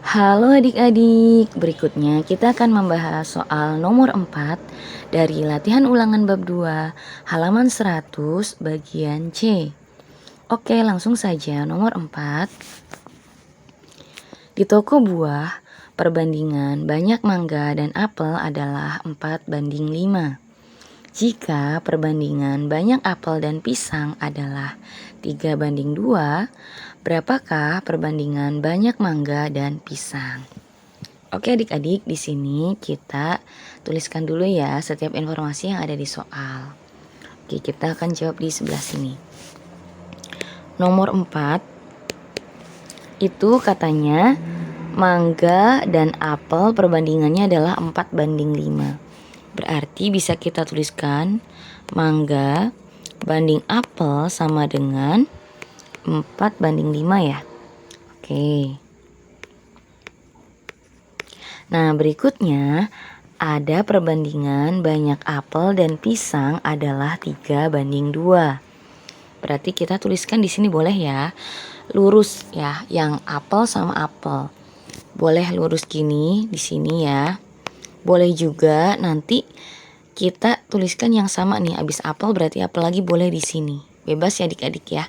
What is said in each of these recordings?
Halo adik-adik, berikutnya kita akan membahas soal nomor 4 dari latihan ulangan bab 2 halaman 100 bagian C. Oke, langsung saja nomor 4. Di toko buah, perbandingan banyak mangga dan apel adalah 4:5. Jika perbandingan banyak apel dan pisang adalah 3:2, berapakah perbandingan banyak mangga dan pisang? Oke adik-adik, di sini kita tuliskan dulu ya setiap informasi yang ada di soal. Oke, kita akan jawab di sebelah sini. Nomor 4 itu katanya mangga dan apel perbandingannya adalah 4:5. Berarti bisa kita tuliskan mangga banding apel sama dengan 4:5 ya. Oke. Nah, berikutnya ada perbandingan banyak apel dan pisang adalah 3:2. Berarti kita tuliskan di sini boleh ya, lurus ya, yang apel sama apel. Boleh lurus gini di sini ya. Boleh juga nanti kita tuliskan yang sama nih, abis apel berarti apel lagi boleh di sini. Bebas ya adik-adik ya.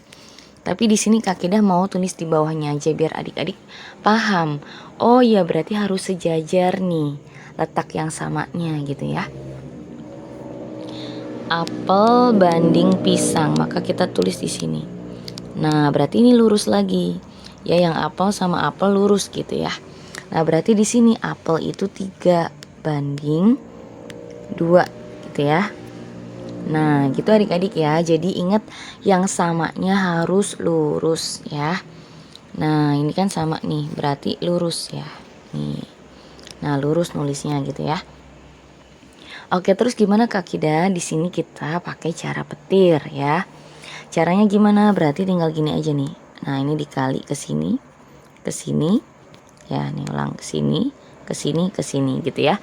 Tapi di sini Kak Kidah mau tulis di bawahnya aja biar adik-adik paham. Oh iya, berarti harus sejajar nih letak yang samanya gitu ya. Apel banding pisang, maka kita tulis di sini. Nah, berarti ini lurus lagi. Ya, yang apel sama apel lurus gitu ya. Nah, berarti di sini apel itu 3:2 gitu ya. Nah, gitu adik-adik ya. Jadi ingat yang samanya harus lurus ya. Nah, ini kan sama nih, berarti lurus ya. Nih. Nah, lurus nulisnya gitu ya. Oke, terus gimana Kak Kida? Di sini kita pakai cara petir ya. Caranya gimana? Berarti tinggal gini aja nih. Nah, ini dikali ke sini, ke sini. Ya, nih ulang ke sini, ke sini, ke sini gitu ya.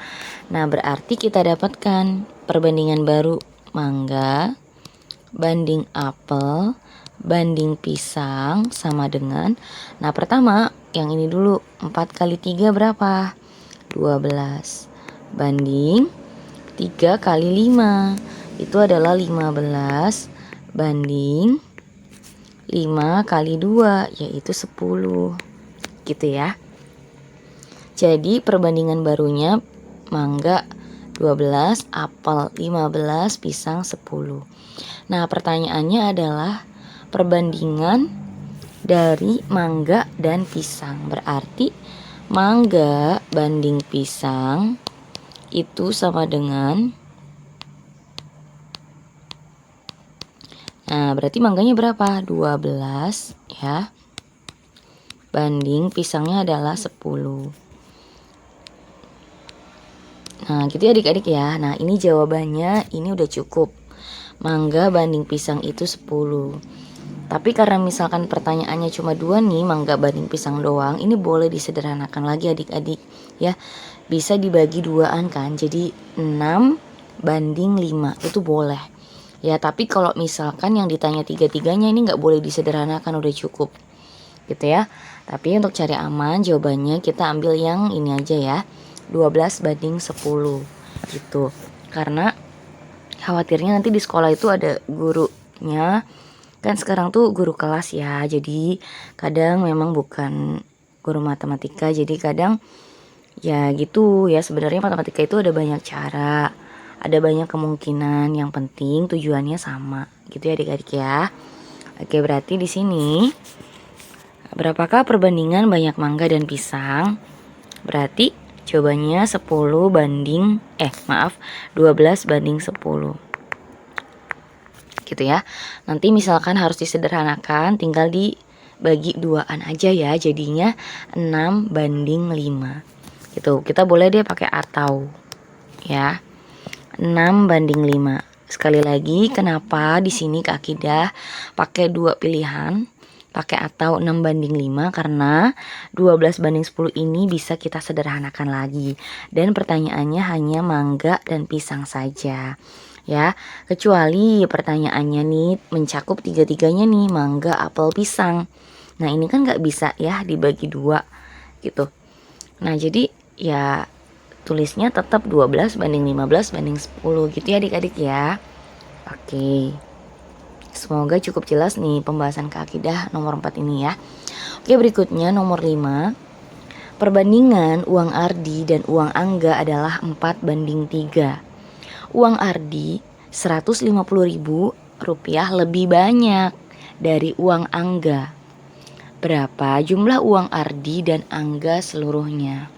Nah, berarti kita dapatkan perbandingan baru mangga banding apel banding pisang sama dengan, nah pertama yang ini dulu, 4 kali 3 berapa? 12 banding 3 kali 5 itu adalah 15 banding 5 kali 2 yaitu 10 gitu ya. Jadi perbandingan barunya mangga 12, apel 15, pisang 10. Nah, pertanyaannya adalah perbandingan dari mangga dan pisang. Berarti mangga banding pisang itu sama dengan, nah berarti mangganya berapa? 12 ya. Banding pisangnya adalah 10. Nah, gitu ya adik-adik ya. Nah, ini jawabannya ini udah cukup. Mangga banding pisang itu 10. Tapi karena misalkan pertanyaannya cuma 2 nih, mangga banding pisang doang, ini boleh disederhanakan lagi adik-adik ya. Bisa dibagi 2-an kan. Jadi 6:5 itu boleh. Ya, tapi kalau misalkan yang ditanya 3-3-nya ini nggak boleh disederhanakan, udah cukup. Gitu ya. Tapi untuk cari aman jawabannya kita ambil yang ini aja ya. 12:10 gitu. Karena khawatirnya nanti di sekolah itu ada gurunya, kan sekarang tuh guru kelas ya, jadi kadang memang bukan guru matematika, jadi kadang ya gitu ya. Sebenarnya matematika itu ada banyak cara, ada banyak kemungkinan, yang penting tujuannya sama gitu ya adik-adik ya. Oke, berarti di sini berapakah perbandingan banyak mangga dan pisang? Berarti jawabannya 12:10 gitu ya. Nanti misalkan harus disederhanakan, tinggal dibagi 2-an aja ya, jadinya 6:5 gitu. Kita boleh deh pakai atau ya, 6:5. Sekali lagi, kenapa di sini Kak Akidah pakai 2 pilihan, pakai atau 6:5? Karena 12:10 ini bisa kita sederhanakan lagi. Dan pertanyaannya hanya mangga dan pisang saja ya. Kecuali pertanyaannya nih mencakup 3-3-nya nih, mangga, apel, pisang. Nah, ini kan nggak bisa ya dibagi 2 gitu. Nah jadi ya tulisnya tetap 12 banding 15 banding 10 gitu ya adik-adik ya. Oke, semoga cukup jelas nih pembahasan keakidah nomor 4 ini ya. Oke, berikutnya nomor 5. Perbandingan uang Ardi dan uang Angga adalah 4 banding 3. Uang Ardi 150.000 rupiah lebih banyak dari uang Angga. Berapa jumlah uang Ardi dan Angga seluruhnya?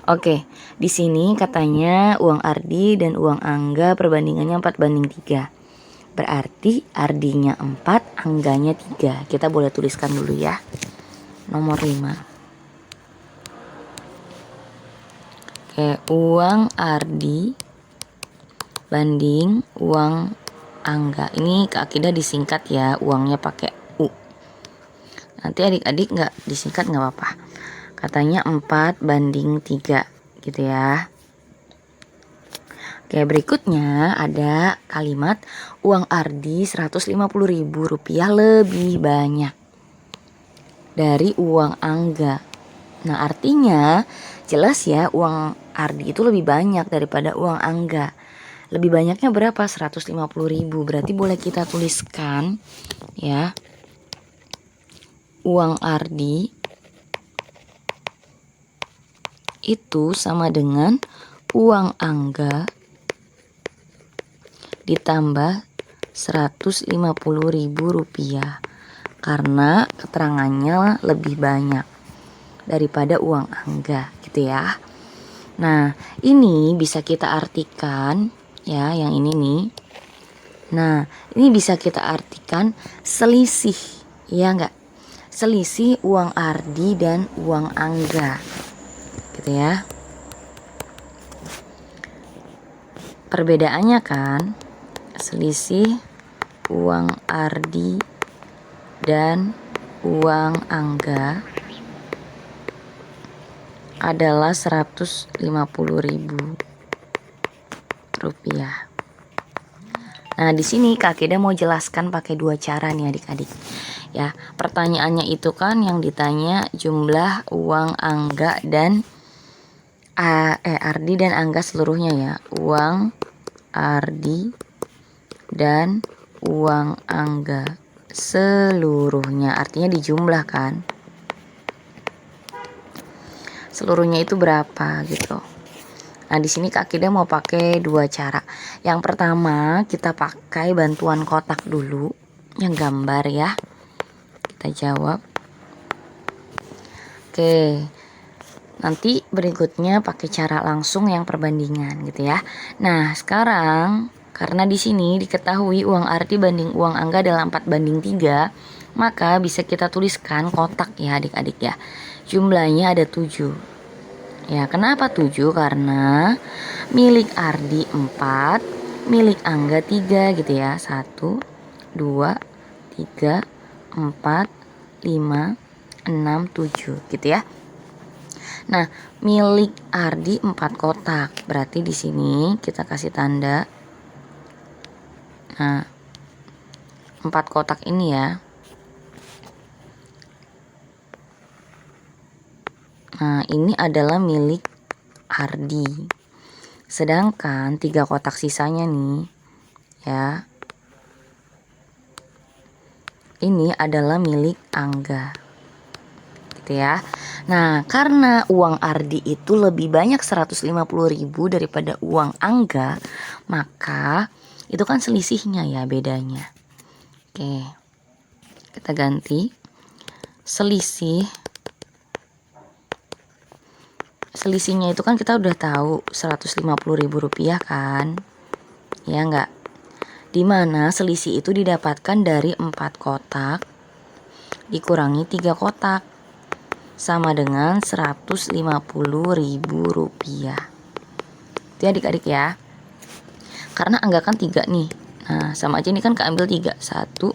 Oke, di sini katanya uang Ardi dan uang Angga perbandingannya 4 banding 3. Berarti Ardinya 4, Angganya 3. Kita boleh tuliskan dulu ya. Nomor 5. Oke, uang Ardi banding uang Angga. Ini keakidah disingkat ya, uangnya pakai U. Nanti adik-adik nggak disingkat nggak apa-apa. Katanya 4 banding 3 gitu ya. Oke, berikutnya ada kalimat uang Ardi 150.000 rupiah lebih banyak dari uang Angga. Nah artinya jelas ya uang Ardi itu lebih banyak daripada uang Angga. Lebih banyaknya berapa? 150.000. Berarti boleh kita tuliskan ya, uang Ardi itu sama dengan uang Angga ditambah 150.000 rupiah, karena keterangannya lebih banyak daripada uang Angga gitu ya. Nah ini bisa kita artikan ya, yang ini nih. Nah ini bisa kita artikan selisih ya enggak, selisih uang Ardi dan uang Angga gitu ya. Perbedaannya kan selisih uang Ardi dan uang Angga adalah 150.000 rupiah. Nah di sini Kak Keda mau jelaskan pakai 2 cara nih adik-adik ya. Pertanyaannya itu kan yang ditanya jumlah uang Angga dan Ardi dan Angga seluruhnya ya. Uang Ardi dan uang Angga seluruhnya, artinya dijumlah kan. Seluruhnya itu berapa gitu. Nah di sini Kak Kida mau pakai 2 cara. Yang pertama kita pakai bantuan kotak dulu, yang gambar ya. Kita jawab. Oke. Nanti berikutnya pakai cara langsung yang perbandingan gitu ya. Nah sekarang karena di sini diketahui uang Ardi banding uang Angga adalah 4 banding 3, maka bisa kita tuliskan kotak ya adik-adik ya. Jumlahnya ada 7. Ya kenapa 7? Karena milik Ardi 4, milik Angga 3 gitu ya. 1, 2, 3, 4, 5, 6, 7 gitu ya. Nah, milik Ardi 4 kotak. Berarti di sini kita kasih tanda. Nah, 4 kotak ini ya. Nah, ini adalah milik Ardi. Sedangkan 3 kotak sisanya nih ya. Ini adalah milik Angga. Gitu ya. Nah, karena uang Ardi itu lebih banyak 150.000 daripada uang Angga, maka itu kan selisihnya ya, bedanya. Oke. Kita ganti. Selisihnya itu kan kita udah tahu 150.000 rupiah kan. Ya enggak? Dimana selisih itu didapatkan dari 4 kotak dikurangi 3 kotak, sama dengan 150.000 rupiah. Itu adik-adik ya. Karena Angga kan 3 nih. Nah sama aja ini kan keambil 3. 1,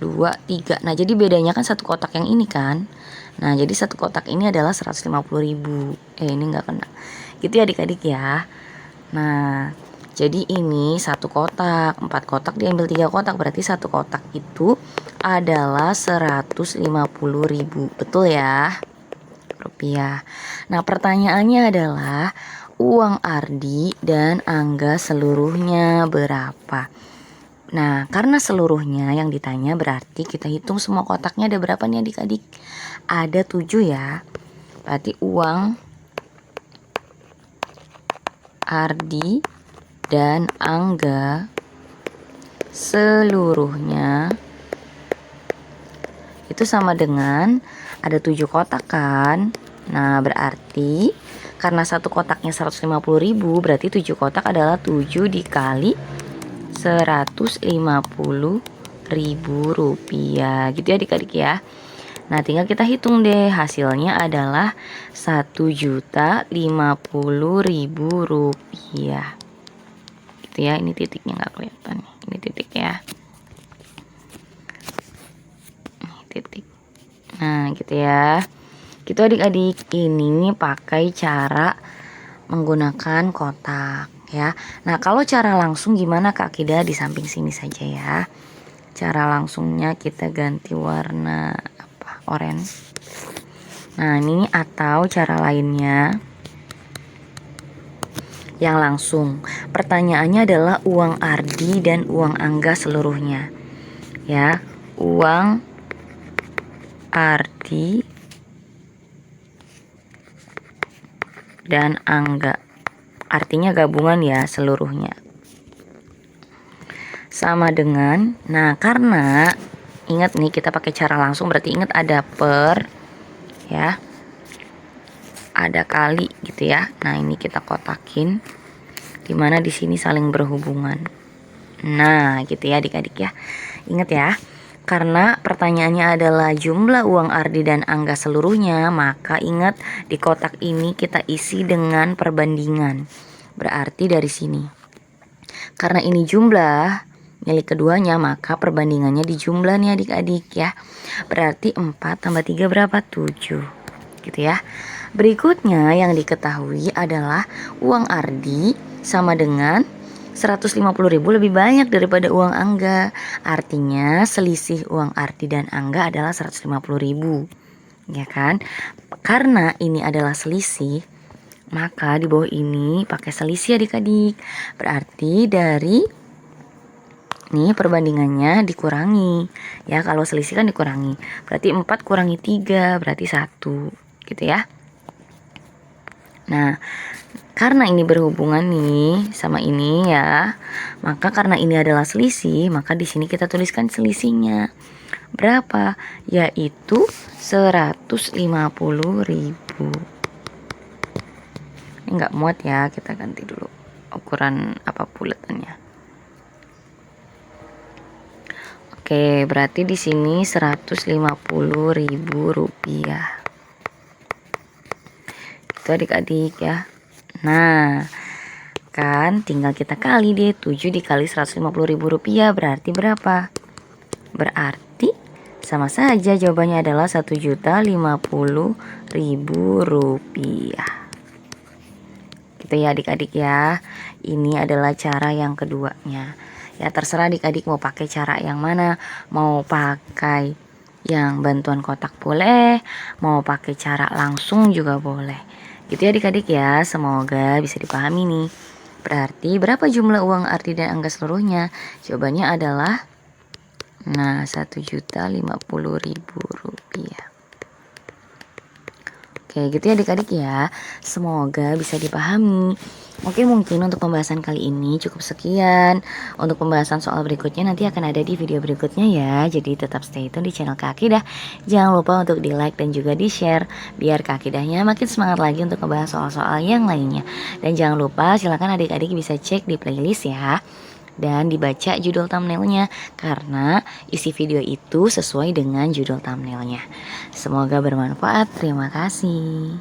2, 3. Nah jadi bedanya kan 1 kotak yang ini kan. Nah jadi 1 kotak ini adalah 150.000. Ini nggak kena. Gitu ya adik-adik ya. Nah jadi ini 1 kotak, 4 kotak diambil 3 kotak, berarti 1 kotak itu adalah 150.000. Betul ya? rupiah. Nah, pertanyaannya adalah uang Ardi dan Angga seluruhnya berapa? Nah, karena seluruhnya yang ditanya berarti kita hitung semua kotaknya ada berapa nih adik-adik? Ada 7 ya. Berarti uang Ardi dan Angga seluruhnya itu sama dengan ada 7 kotak kan. Nah, berarti karena satu kotaknya 150.000, berarti 7 kotak adalah 7 dikali 150.000 rupiah gitu ya adik-adik ya. Nah, tinggal kita hitung deh, hasilnya adalah 1.050.000 rupiah gitu ya. Ini titiknya nggak kelihatan, ini titik ya, ini titik. Nah gitu ya, gitu adik-adik. Ini pakai cara menggunakan kotak ya. Nah, kalau cara langsung gimana Kak Kida? Di samping sini saja ya. Cara langsungnya kita ganti warna apa? Orange. Nah, ini atau cara lainnya yang langsung. Pertanyaannya adalah uang Ardi dan uang Angga seluruhnya. Ya, uang Ardi dan Angga. Artinya gabungan ya seluruhnya. Sama dengan, nah karena ingat nih kita pakai cara langsung berarti ingat ada per ya. Ada kali gitu ya. Nah, ini kita kotakin dimana di sini saling berhubungan. Nah, gitu ya adik-adik ya. Ingat ya. Karena pertanyaannya adalah jumlah uang Ardi dan Angga seluruhnya, maka ingat di kotak ini kita isi dengan perbandingan. Berarti dari sini. Karena ini jumlah milik keduanya, maka perbandingannya dijumlah nih adik-adik ya. Berarti 4 tambah 3 berapa? 7. Gitu ya. Berikutnya yang diketahui adalah uang Ardi sama dengan 150.000 lebih banyak daripada uang Angga. Artinya selisih uang Ardi dan Angga adalah 150.000. Ya kan? Karena ini adalah selisih, maka di bawah ini pakai selisih adik-adik. Berarti dari nih perbandingannya dikurangi. Ya, kalau selisih kan dikurangi. Berarti 4 kurangi 3 berarti 1. Gitu ya. Nah, karena ini berhubungan nih sama ini ya, maka karena ini adalah selisih, maka di sini kita tuliskan selisihnya. Berapa? Yaitu 150.000. Ini nggak muat ya, kita ganti dulu ukuran apa buletannya. Oke, berarti di sini 150.000 rupiah. Itu adik-adik ya. Nah, kan tinggal kita kali deh, 7 dikali 150.000 rupiah berarti berapa? Berarti sama saja jawabannya adalah 1.050.000 rupiah. Gitu ya adik-adik ya. Ini adalah cara yang keduanya. Ya, terserah adik-adik mau pakai cara yang mana. Mau pakai yang bantuan kotak boleh, mau pakai cara langsung juga boleh. Gitu ya adik-adik ya, semoga bisa dipahami nih. Berarti berapa jumlah uang Ardi dan Angga seluruhnya? Jawabannya adalah 1.050.000 rupiah. Oke, gitu ya adik-adik ya. Semoga bisa dipahami. Mungkin untuk pembahasan kali ini cukup sekian. Untuk pembahasan soal berikutnya nanti akan ada di video berikutnya ya. Jadi tetap stay tune di channel Kak Akidah. Jangan lupa untuk di like dan juga di share, biar Kak Akidahnya makin semangat lagi untuk membahas soal-soal yang lainnya. Dan jangan lupa silakan adik-adik bisa cek di playlist ya. Dan dibaca judul thumbnailnya, karena isi video itu sesuai dengan judul thumbnailnya. Semoga bermanfaat. Terima kasih.